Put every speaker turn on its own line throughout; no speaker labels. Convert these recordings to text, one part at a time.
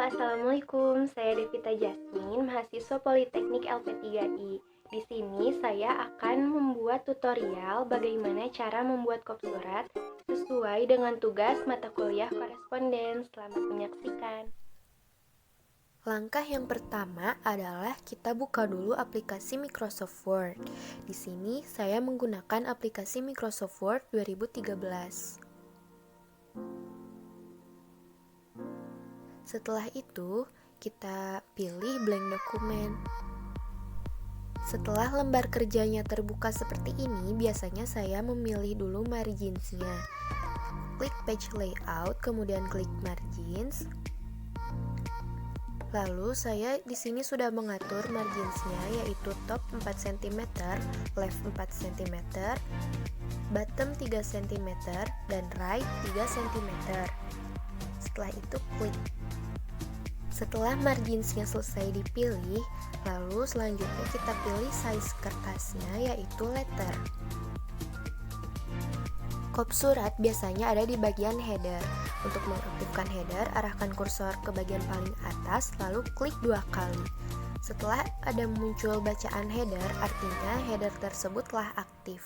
Assalamualaikum. Saya Devita Jasmine, mahasiswa Politeknik LP3I. Di sini saya akan membuat tutorial bagaimana cara membuat kop surat sesuai dengan tugas mata kuliah koresponden. Selamat menyaksikan.
Langkah yang pertama adalah kita buka dulu aplikasi Microsoft Word. Di sini saya menggunakan aplikasi Microsoft Word 2013. Setelah itu, kita pilih blank dokumen. Setelah lembar kerjanya terbuka seperti ini, biasanya saya memilih dulu marginsnya. Klik page layout, kemudian klik margins. Lalu saya di sini sudah mengatur marginsnya, yaitu top 4 cm, left 4 cm, bottom 3 cm, dan right 3 cm. Setelah itu klik. Setelah marginsnya selesai dipilih, lalu selanjutnya kita pilih size kertasnya, yaitu letter. Kop surat biasanya ada di bagian header. Untuk mengaktifkan header, arahkan kursor ke bagian paling atas, lalu klik 2 kali. Setelah ada muncul bacaan header, artinya header tersebut telah aktif.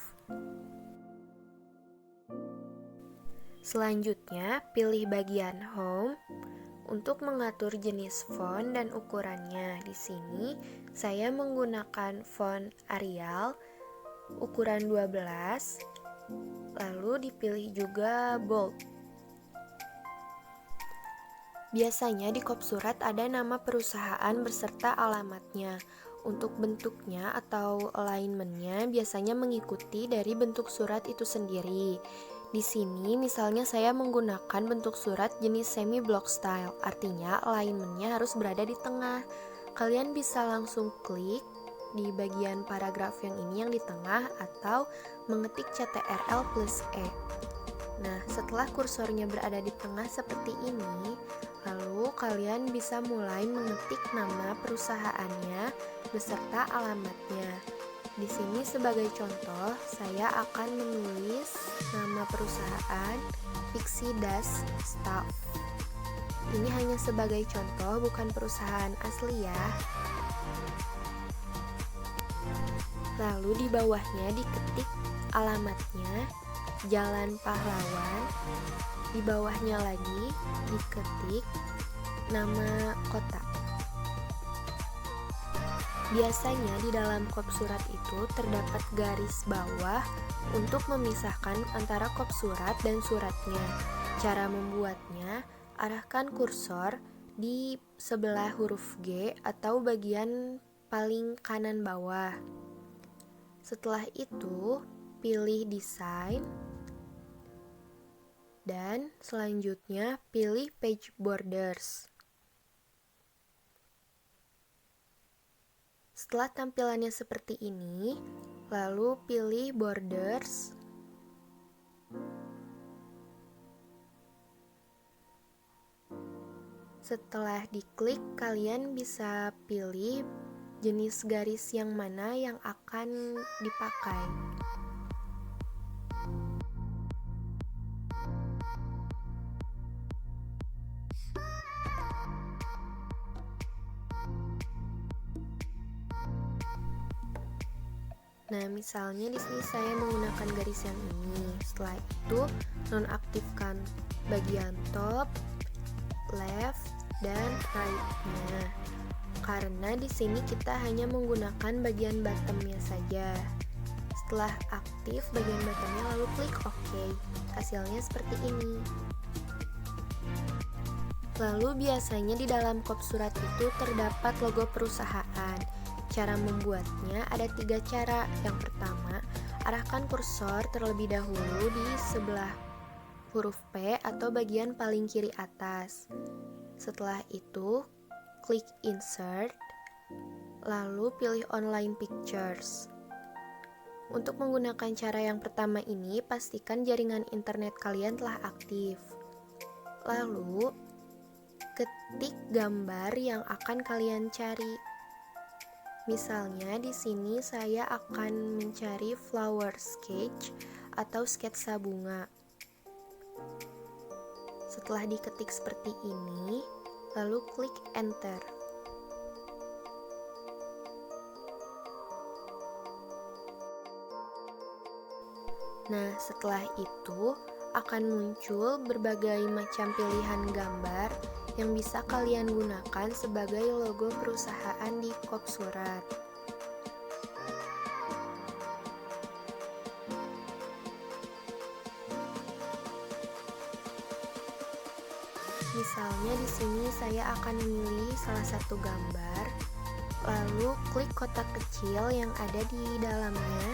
Selanjutnya, pilih bagian home untuk mengatur jenis font dan ukurannya. Di sini saya menggunakan font Arial ukuran 12, lalu dipilih juga bold. Biasanya di kop surat ada nama perusahaan beserta alamatnya. Untuk bentuknya atau alignment-nya biasanya mengikuti dari bentuk surat itu sendiri. Di sini misalnya saya menggunakan bentuk surat jenis semi block style, artinya alignment-nya harus berada di tengah. Kalian bisa langsung klik di bagian paragraf yang ini yang di tengah atau mengetik CTRL plus E. Nah, setelah kursornya berada di tengah seperti ini, lalu kalian bisa mulai mengetik nama perusahaannya beserta alamatnya. Di sini sebagai contoh, saya akan menulis nama perusahaan Pixie Das Staff. Ini hanya sebagai contoh, bukan perusahaan asli ya. Lalu di bawahnya diketik alamatnya, Jalan Pahlawan. Di bawahnya lagi diketik nama kota. Biasanya di dalam kop surat itu terdapat garis bawah untuk memisahkan antara kop surat dan suratnya. Cara membuatnya, arahkan kursor di sebelah huruf G atau bagian paling kanan bawah. Setelah itu, pilih desain. Dan selanjutnya pilih page borders. Setelah tampilannya seperti ini, lalu pilih borders. Setelah diklik, kalian bisa pilih jenis garis yang mana yang akan dipakai. Nah, misalnya di sini saya menggunakan garis yang ini. Setelah itu, nonaktifkan bagian top, left, dan right-nya. Karena di sini kita hanya menggunakan bagian bottom-nya saja. Setelah aktif bagian bottom-nya, lalu klik OK. Hasilnya seperti ini. Lalu biasanya di dalam kop surat itu terdapat logo perusahaan. Cara membuatnya ada 3 cara. Yang pertama, arahkan kursor terlebih dahulu di sebelah huruf P atau bagian paling kiri atas. Setelah itu, klik Insert, lalu pilih Online Pictures. Untuk menggunakan cara yang pertama ini, pastikan jaringan internet kalian telah aktif. Lalu, ketik gambar yang akan kalian cari. Misalnya di sini saya akan mencari flower sketch atau sketsa bunga. Setelah diketik seperti ini, lalu klik enter. Nah, setelah itu akan muncul berbagai macam pilihan gambar yang bisa kalian gunakan sebagai logo perusahaan di kop surat. Misalnya di sini saya akan memilih salah satu gambar, lalu klik kotak kecil yang ada di dalamnya.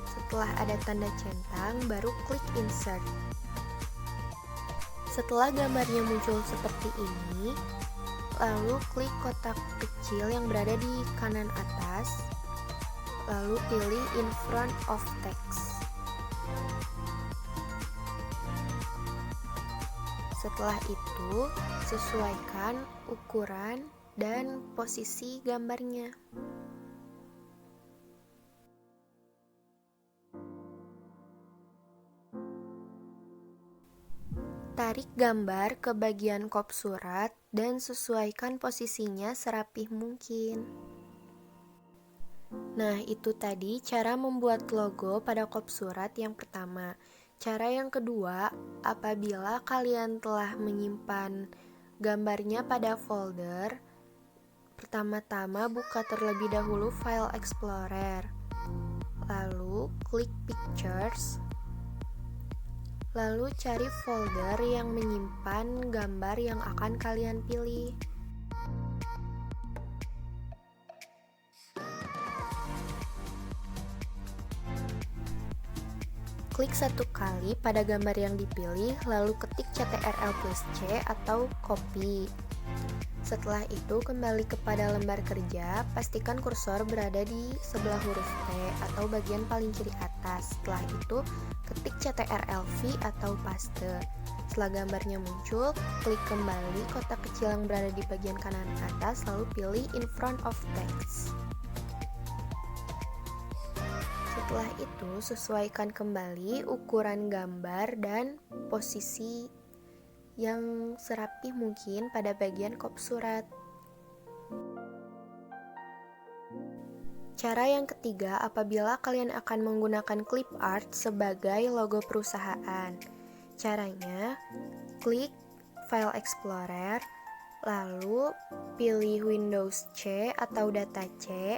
Setelah ada tanda centang, baru klik insert. Setelah gambarnya muncul seperti ini, lalu klik kotak kecil yang berada di kanan atas, lalu pilih in front of text. Setelah itu, sesuaikan ukuran dan posisi gambarnya. Tarik gambar ke bagian kop surat dan sesuaikan posisinya serapih mungkin. Nah, itu tadi cara membuat logo pada kop surat yang pertama. Cara yang kedua, apabila kalian telah menyimpan gambarnya pada folder, pertama-tama buka terlebih dahulu File Explorer, lalu klik Pictures, lalu cari folder yang menyimpan gambar yang akan kalian pilih. Klik satu kali pada gambar yang dipilih, lalu ketik Ctrl+C atau copy. Setelah itu kembali kepada lembar kerja, pastikan kursor berada di sebelah huruf T atau bagian paling kiri atas. Setelah itu ketik Ctrl+V atau paste. Setelah gambarnya muncul, klik kembali kotak kecil yang berada di bagian kanan atas, lalu pilih in front of text. Setelah itu, sesuaikan kembali ukuran gambar dan posisi yang serapih mungkin pada bagian kop surat. Cara yang ketiga, apabila kalian akan menggunakan clip art sebagai logo perusahaan. Caranya, klik File Explorer, lalu pilih Windows C atau Data C.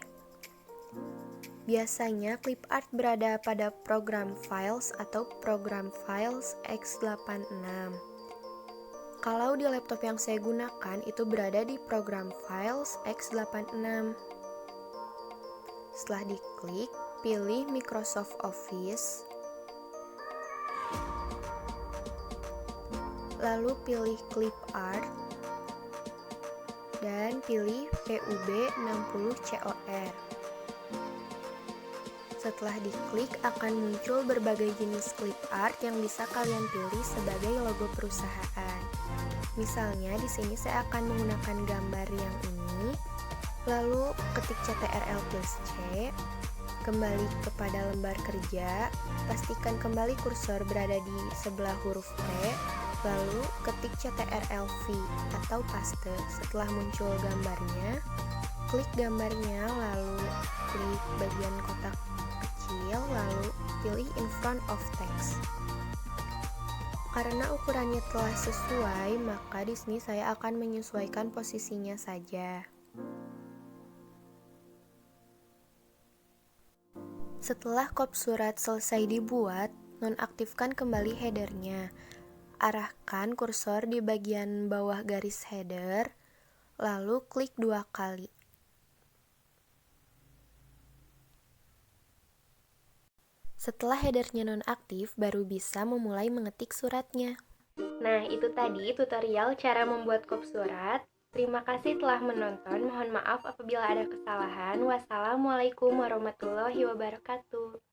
Biasanya clip art berada pada program Files atau program Files x86. Kalau di laptop yang saya gunakan itu berada di program Files x86. Setelah diklik, pilih Microsoft Office, lalu pilih clip art dan pilih PUB60COR. Setelah diklik, akan muncul berbagai jenis clip art yang bisa kalian pilih sebagai logo perusahaan. Misalnya, di sini saya akan menggunakan gambar yang ini, lalu ketik Ctrl+C, kembali kepada lembar kerja, pastikan kembali kursor berada di sebelah huruf T, lalu ketik Ctrl+V atau paste. Setelah muncul gambarnya, klik gambarnya, lalu klik bagian kotak kecil, lalu pilih in front of text. Karena ukurannya telah sesuai, maka di sini saya akan menyesuaikan posisinya saja. Setelah kop surat selesai dibuat, nonaktifkan kembali headernya. Arahkan kursor di bagian bawah garis header, lalu klik 2 kali. Setelah headernya nonaktif, baru bisa memulai mengetik suratnya.
Nah, itu tadi tutorial cara membuat kop surat. Terima kasih telah menonton. Mohon maaf apabila ada kesalahan. Wassalamualaikum warahmatullahi wabarakatuh.